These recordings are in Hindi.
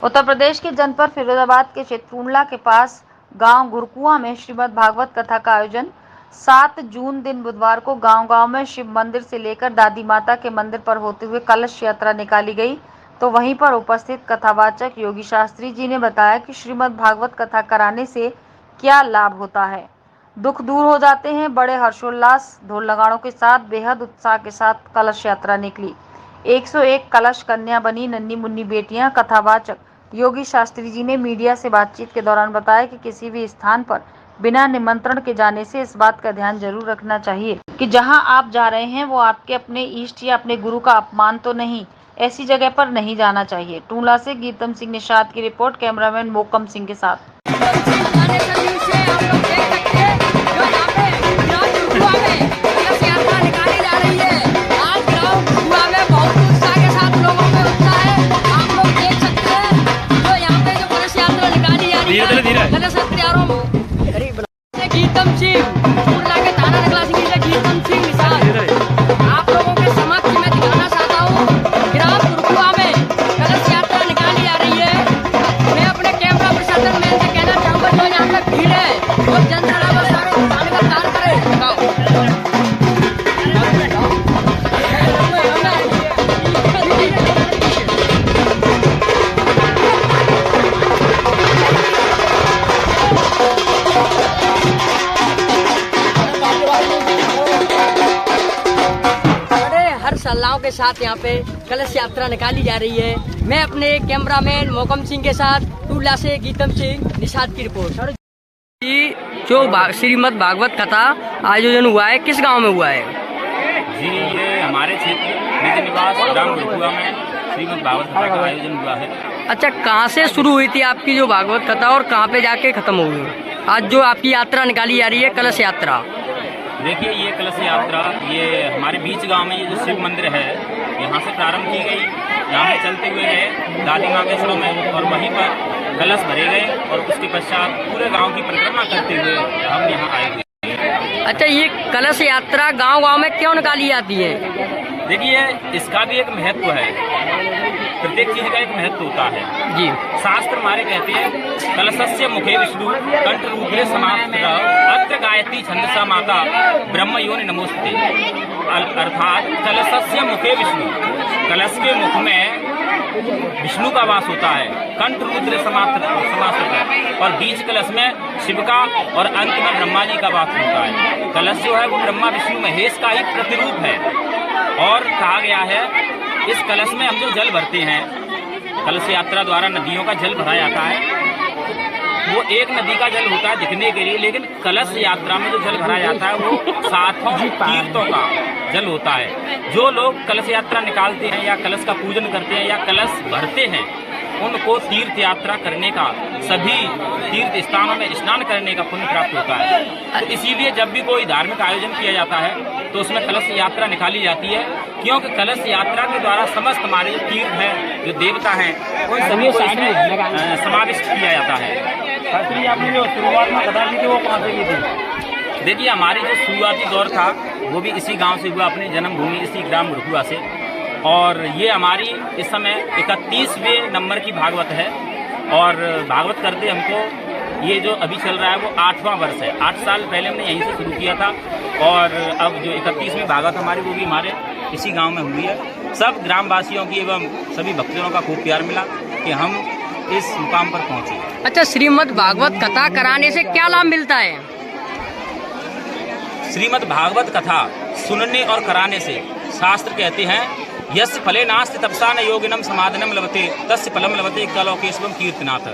उत्तर प्रदेश के जनपद फिरोजाबाद के क्षेत्र टूंडला के पास गांव गुरकुआ में श्रीमद् भागवत कथा का आयोजन 7 जून दिन बुधवार को गांव-गांव में शिव मंदिर से लेकर दादी माता के मंदिर पर होते हुए कलश यात्रा निकाली गई। तो वहीं पर उपस्थित कथावाचक योगी शास्त्री जी ने बताया कि श्रीमद् भागवत कथा कराने से क्या लाभ होता है, दुख दूर हो जाते हैं। बड़े हर्षोल्लास ढोल नगाड़ों के साथ बेहद उत्साह के साथ कलश यात्रा निकली। 101 कलश कन्या बनी नन्ही मुन्नी बेटियां। कथावाचक योगी शास्त्री जी ने मीडिया से बातचीत के दौरान बताया कि किसी भी स्थान पर बिना निमंत्रण के जाने से इस बात का ध्यान जरूर रखना चाहिए कि जहां आप जा रहे हैं वो आपके अपने इष्ट या अपने गुरु का अपमान तो नहीं। ऐसी जगह पर नहीं जाना चाहिए। टूंडला से गीतम सिंह निषाद की रिपोर्ट, कैमरामैन मोकम सिंह के साथ। गीतम सिंह टूंडला के थाना नगला सिंह से गीतम सिंह निषाद आप लोगों के समक्ष मैं दिखाना चाहता हूँ। ग्राम गुरकुआ में कलश यात्रा निकाली जा रही है। मैं अपने कैमरा प्रशासन मैन से कहना चाहूँगा जो यहाँ पे भीड़ है और जनता को सारे उठाने का कार्य करे। सलाहों के साथ यहाँ पे कलश यात्रा निकाली जा रही है। मैं अपने कैमरामैन मोकम सिंह के साथ टूंडला से गीतम सिंह निषाद की रिपोर्ट। जो श्रीमद् भागवत कथा आयोजन हुआ है किस गांव में हुआ है? जी, ये हमारे क्षेत्र निज निवास ग्राम गुरकुआ में श्रीमद् भागवत कथा का आयोजन हुआ है। अच्छा, कहाँ से शुरू हुई थी आपकी जो भागवत कथा और कहाँ पे जाके खत्म हो गई? आज जो आपकी यात्रा निकाली जा रही है कलश यात्रा, देखिए ये कलश यात्रा ये हमारे बीच गांव में ये जो शिव मंदिर है यहाँ से प्रारंभ की गई। यहाँ से चलते हुए गए दादी माँ के शरण में और वहीं पर कलश भरे गए और उसके पश्चात पूरे गांव की परिक्रमा करते हुए हम यहाँ आए हुए। अच्छा, ये कलश यात्रा गांव-गांव में क्यों निकाली जाती है? देखिए इसका भी एक महत्व है, प्रत्येक चीज का एक महत्व होता है जी। शास्त्र हमारे कहते हैं कलशस्य मुखे विष्णु कंठ रुद्रे समास्त्र अत्र गायत्री छंदसा माता ब्रह्म योनि नमोस्ते। अर्थात कलशस्य मुखे विष्णु, कलश के मुख में विष्णु का वास होता है, कंठ रुद्र समास्त्र और बीच कलश में शिव का और अंत में ब्रह्मा जी का वास होता है। कलश जो है वो ब्रह्मा विष्णु महेश का ही प्रतिरूप है। और कहा गया है इस कलश में हम जो जल भरते हैं, कलश यात्रा द्वारा नदियों का जल भरा जाता है। वो एक नदी का जल होता है दिखने के लिए, लेकिन कलश यात्रा में जो जल भरा जाता है वो 7 तीर्थों का जल होता है। जो लोग कलश यात्रा निकालते हैं या कलश का पूजन करते हैं या कलश भरते हैं उनको तीर्थ यात्रा करने का, सभी तीर्थ स्थानों में स्नान करने का पुण्य प्राप्त होता है। तो इसीलिए जब भी कोई धार्मिक आयोजन किया जाता है तो उसमें कलश यात्रा निकाली जाती है, क्योंकि कलश यात्रा के द्वारा समस्त हमारे जो तीर्थ हैं, जो देवता हैं, उन सभी को इसमें समाविष्ट किया जाता है। आपने जो शुरुआत में कथा की थी वो कहाँ से की थी? देखिए हमारी जो शुरुआती दौर था वो भी इसी गांव से हुआ, अपनी जन्मभूमि इसी ग्राम गुरकुआ से। और ये हमारी इस समय 31वें नंबर की भागवत है और भागवत करते हमको ये जो अभी चल रहा है वो 8वां वर्ष है। 8 साल पहले हमने यहीं से शुरू किया था और अब जो 31वीं भागवत हमारी वो भी हमारे इसी गांव में हुई है। सब ग्रामवासियों की एवं सभी भक्तों का खूब प्यार मिला कि हम इस मुकाम पर पहुँचे। अच्छा, श्रीमद् भागवत कथा कराने से क्या लाभ मिलता है? श्रीमद् भागवत कथा सुनने और कराने से शास्त्र कहते हैं यस्य फले नास्ति तपसा न योगिनम समाधानम लभते तस्य फलम लभते कलोकेशवम कीर्तनाथ।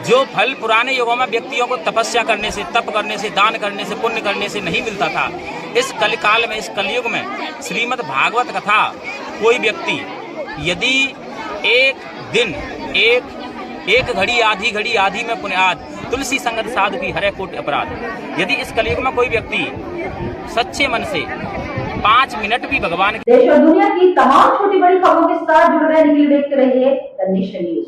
जो फल पुराने युगों में व्यक्तियों को तपस्या करने से, तप करने से, दान करने से, पुण्य करने से नहीं मिलता था, इस कलिकाल में, इस कलयुग में श्रीमद् भागवत कथा कोई व्यक्ति यदि एक दिन एक घड़ी आधी में पुण्याद तुलसी संगत साधु की हरे कोटि अपराध। यदि इस कलयुग में कोई व्यक्ति सच्चे मन से 5 मिनट भी भगवान देश और दुनिया की तमाम छोटी बड़ी खबरों के साथ जुड़ रहने के लिए देखते रहिए द नेशन न्यूज।